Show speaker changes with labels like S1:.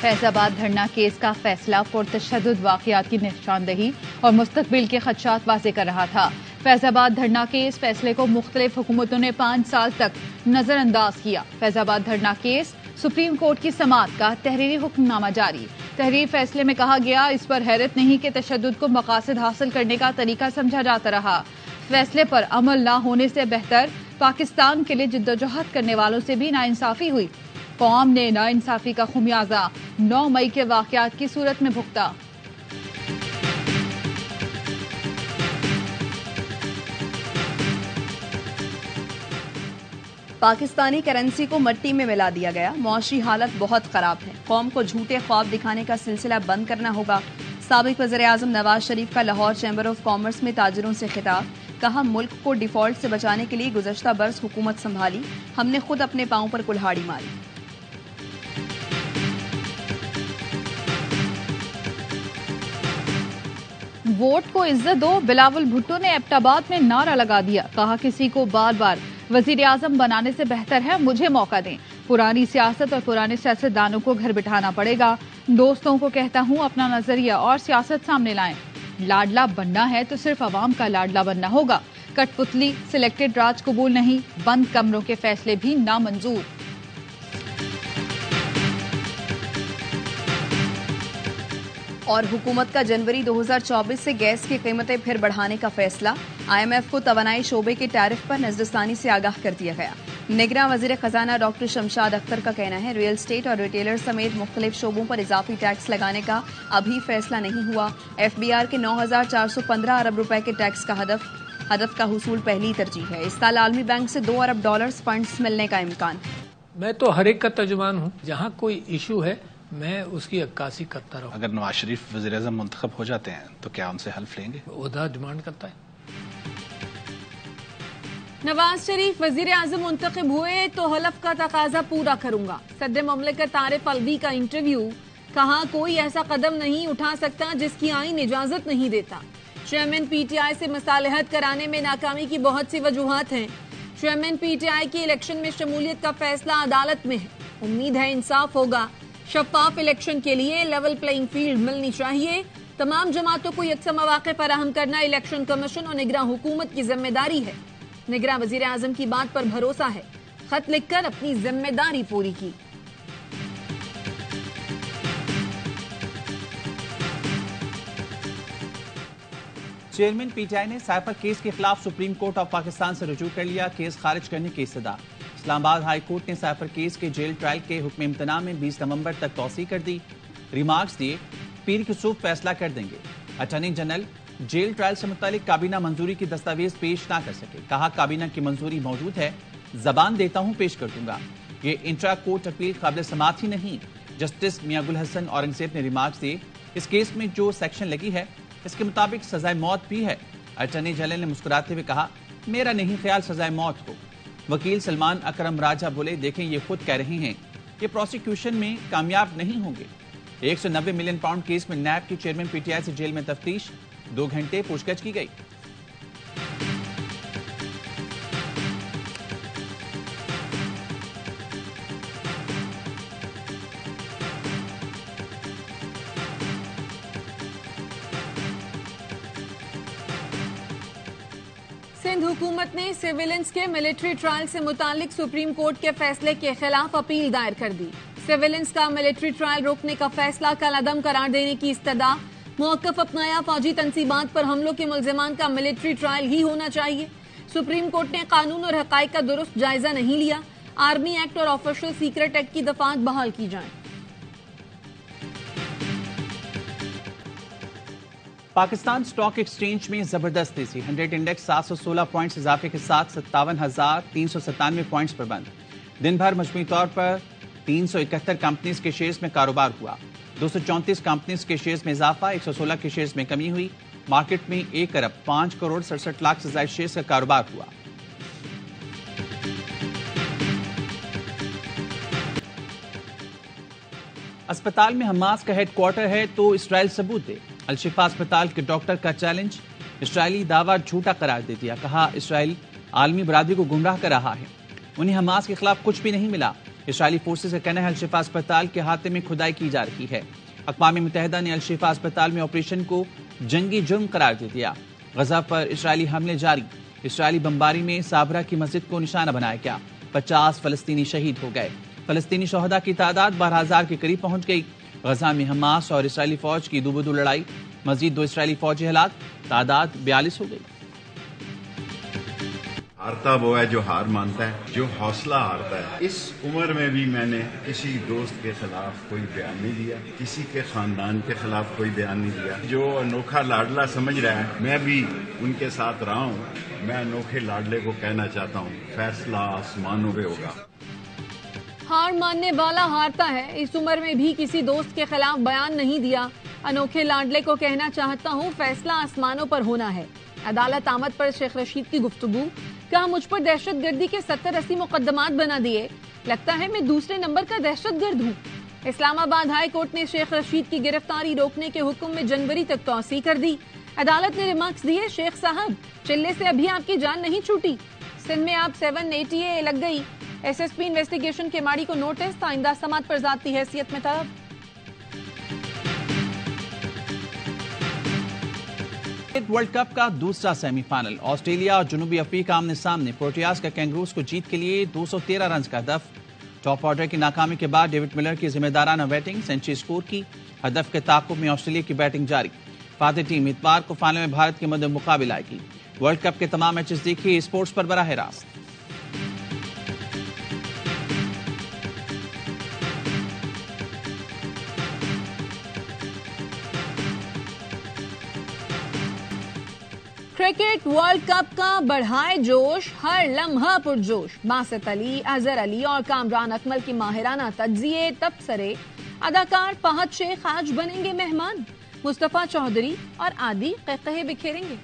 S1: فیض آباد دھرنا کیس کا فیصلہ پرتشدد واقعات کی نشاندہی اور مستقبل کے خدشات واضح کر رہا تھا۔ فیض آباد دھرنا کیس فیصلے کو مختلف حکومتوں نے 5 سال تک نظر انداز کیا۔ فیض آباد دھرنا کیس سپریم کورٹ کی سماعت کا تحریری حکم نامہ جاری۔ تحریری فیصلے میں کہا گیا، اس پر حیرت نہیں کہ تشدد کو مقاصد حاصل کرنے کا طریقہ سمجھا جاتا رہا۔ فیصلے پر عمل نہ ہونے سے بہتر پاکستان کے لیے جدوجہد کرنے والوں سے بھی ناانصافی ہوئی۔ قوم نے ناانصافی کا خمیازہ 9 مئی کے واقعات کی صورت میں بھگتا۔
S2: پاکستانی کرنسی کو مٹی میں ملا دیا گیا، معاشی حالت بہت خراب ہے، قوم کو جھوٹے خواب دکھانے کا سلسلہ بند کرنا ہوگا۔ سابق وزیراعظم نواز شریف کا لاہور چیمبر آف کامرس میں تاجروں سے خطاب، کہا ملک کو ڈیفالٹ سے بچانے کے لیے گزشتہ برس حکومت سنبھالی، ہم نے خود اپنے پاؤں پر کلہاڑی ماری۔
S1: ووٹ کو عزت دو، بلاول بھٹو نے ایبٹ آباد میں نعرہ لگا دیا، کہا کسی کو بار بار وزیر اعظم بنانے سے بہتر ہے مجھے موقع دیں، پرانی سیاست اور پرانے سیاستدانوں کو گھر بٹھانا پڑے گا، دوستوں کو کہتا ہوں اپنا نظریہ اور سیاست سامنے لائیں، لاڈلا بننا ہے تو صرف عوام کا لاڈلا بننا ہوگا، کٹ پتلی سلیکٹڈ راج قبول نہیں، بند کمروں کے فیصلے بھی نامنظور۔
S2: اور حکومت کا جنوری 2024 سے گیس کی قیمتیں پھر بڑھانے کا فیصلہ، آئی ایم ایف کو توانائی شعبے کے ٹیرف پر نظر ثانی سے آگاہ کر دیا گیا۔ نگراں وزیر خزانہ ڈاکٹر شمشاد اختر کا کہنا ہے ریئل اسٹیٹ اور ریٹیلر سمیت مختلف شعبوں پر اضافی ٹیکس لگانے کا ابھی فیصلہ نہیں ہوا۔ ایف بی آر کے 9,415 ارب روپے کے ٹیکس کا ہدف کا حصول پہلی ترجیح ہے۔ اس سال عالمی بینک سے $2 ارب فنڈز ملنے کا امکان ہے۔
S3: میں تو ہر ایک کا ترجمان ہوں، جہاں کوئی ایشو ہے میں اس کی عکاسی کرتا رہوں۔
S4: اگر نواز شریف وزیر اعظم منتخب ہو جاتے ہیں تو کیا ان سے حلف لیں گے؟
S3: عہدہ ڈیمانڈ کرتا ہے۔
S5: نواز شریف وزیر اعظم منتخب ہوئے تو حلف کا تقاضا پورا کروں گا۔ صدر مملکت عارف الوی کا انٹرویو، کہا کوئی ایسا قدم نہیں اٹھا سکتا جس کی آئین اجازت نہیں دیتا۔ چیئرمین پی ٹی آئی سے مصالحت کرانے میں ناکامی کی بہت سی وجوہات ہیں۔ چیئرمین پی ٹی آئی کی الیکشن میں شمولیت کا فیصلہ عدالت میں ہے، امید ہے انصاف ہوگا۔ شفاف الیکشن کے لیے لیول پلئنگ فیلڈ ملنی چاہیے، تمام جماعتوں کو یکساں مواقع فراہم کرنا الیکشن کمیشن اور نگراں حکومت کی ذمہ داری ہے۔ نگراں وزیر اعظم کی بات پر بھروسہ ہے، خط لکھ کر اپنی ذمہ داری پوری کی۔
S6: چیئرمین پی ٹی آئی نے سائفر کیس کے خلاف سپریم کورٹ آف پاکستان سے رجوع کر لیا، کیس خارج کرنے کی استدعا۔ اسلام آباد ہائی کورٹ نے سائفر کیس کے جیل ٹرائل کے حکم امتناع میں 20 نومبر تک توسیع کر دی، ریمارکس دیے پیر کی صبح فیصلہ کر دیں گے۔ اٹارنی جنرل جیل ٹرائل سے متعلق کابینہ منظوری کی دستاویز پیش نہ کر سکے، کہا کابینہ کی منظوری موجود ہے، زبان دیتا ہوں پیش کر دوں گا۔ یہ انٹرا کورٹ اپیل قابل سماعت ہی نہیں۔ جسٹس میاں گل حسن اورنگزیب نے ریمارکس دیے، اس کیس میں جو سیکشن لگی ہے اس کے مطابق سزائے موت بھی ہے۔ اٹارنی جنرل نے مسکراتے ہوئے کہا میرا نہیں خیال سزائے موت کو۔ وکیل سلمان اکرم راجہ بولے دیکھیں یہ خود کہہ رہے ہیں کہ پروسیکیوشن میں کامیاب نہیں ہوں گے۔ 190 ملین پاؤنڈ کیس میں نیب کی چیئرمین پی ٹی آئی سے جیل میں تفتیش، 2 گھنٹے پوچھ گچھ کی گئی۔
S5: سندھ حکومت نے سیویلنس کے ملٹری ٹرائل سے متعلق سپریم کورٹ کے فیصلے کے خلاف اپیل دائر کر دی۔ سیویلنس کا ملٹری ٹرائل روکنے کا فیصلہ کل عدم قرار دینے کی استدعا، موقف اپنایا، فوجی تنصیبات پر حملوں کے ملزمان کا ملٹری ٹرائل ہی ہونا چاہیے۔ سپریم کورٹ نے قانون اور حقائق کا درست جائزہ نہیں لیا، آرمی ایکٹ اور آفیشل سیکرٹ ایکٹ کی دفعات بحال کی جائیں۔
S6: پاکستان سٹاک ایکسچینج میں زبردست تیزی، 100 انڈیکس 716 پوائنٹس اضافے کے ساتھ 57,397 پوائنٹس پر بند۔ دن بھر مجموعی طور پر 371 کمپنیز کے شیئرز میں کاروبار ہوا، 234 کمپنیز کے شیئرز میں اضافہ، 116 کے شیئرز میں کمی ہوئی۔ مارکیٹ میں 1 ارب 5 کروڑ 67 لاکھ سے زائد شیئرز کا کاروبار ہوا۔ اسپتال میں حماس کا ہیڈ کوارٹر ہے تو اسرائیل ثبوت دے، الشفا اسپتال کے ڈاکٹر کا چیلنج، اسرائیلی دعویٰ جھوٹا قرار دے دیا، کہا اسرائیل عالمی برادری کو گمراہ کر رہا ہے، انہیں حماس کے خلاف کچھ بھی نہیں ملا، اسرائیلی فورسز کا کہنا ہے الشفا اسپتال کے احاطے میں کھدائی کی جا رہی ہے۔ اقوام متحدہ نے الشفا اسپتال میں آپریشن کو جنگی جرم قرار دے دیا۔ غزہ پر اسرائیلی حملے جاری، اسرائیلی بمباری میں صابرہ کی مسجد کو نشانہ بنایا گیا، 50 فلسطینی شہید ہو گئے۔ فلسطینی شہداء کی تعداد 12,000 کے قریب پہنچ گئی۔ غزہ میں حماس اور اسرائیلی فوج کی دو لڑائی، مزید 2 اسرائیلی فوجی ہلاک، تعداد 42 ہو گئی۔
S7: ہارتا وہ ہے جو ہار مانتا ہے، جو حوصلہ ہارتا ہے۔ اس عمر میں بھی میں نے کسی دوست کے خلاف کوئی بیان نہیں دیا، کسی کے خاندان کے خلاف کوئی بیان نہیں دیا۔ جو انوکھا لاڈلا سمجھ رہا ہے میں بھی ان کے ساتھ رہا ہوں، میں انوکھے لاڈلے کو کہنا چاہتا ہوں فیصلہ آسمانوں پہ ہوگا۔
S5: ہار ماننے والا ہارتا ہے، اس عمر میں بھی کسی دوست کے خلاف بیان نہیں دیا، انوکھے لاڈلے کو کہنا چاہتا ہوں فیصلہ آسمانوں پر ہونا ہے۔ عدالت آمد پر شیخ رشید کی گفتگو، کہا مجھ پر دہشت گردی کے 70-80 مقدمات بنا دیے، لگتا ہے میں دوسرے نمبر کا دہشت گرد ہوں۔ اسلام آباد ہائی کورٹ نے شیخ رشید کی گرفتاری روکنے کے حکم میں جنوری تک توسیع کر دی۔ عدالت نے ریمارکس دیے، شیخ صاحب چلے سے ابھی آپ کی جان نہیں چھوٹی، سندھ میں آپ 780 لگ گئی۔ ایس ایس پی انویسٹیگیشن کے ماڑی کو نوٹس، آئندہ سماعت پر ذاتی حیثیت میں طلب۔
S6: ورلڈ کپ کا دوسرا سیمی فائنل، آسٹریلیا اور جنوبی افریقہ آمنے سامنے۔ پروٹیاز کا کینگروز کو جیت کے لیے 213 رنز کا ہدف۔ ٹاپ آرڈر کی ناکامی کے بعد ڈیوڈ ملر کی ذمہ دارانہ بیٹنگ، سینچری سکور کی، ہدف کے تعاقب میں آسٹریلیا کی بیٹنگ جاری۔ فاتح ٹیم اتوار کو فائنل میں بھارت کے مد مقابل آئے گی۔ ورلڈ کپ کے تمام میچز دیکھیے اسپورٹس پر براہ راست۔
S5: کرکٹ ورلڈ کپ کا بڑھائے جوش، ہر لمحہ پرجوش۔ باسط علی، اظہر علی اور کامران اکمل کی ماہرانہ تجزیے، تبصرے۔ اداکار فہد شیخ آج بنیں گے مہمان، مصطفیٰ چودھری اور عادی قہقہے بکھیریں گے۔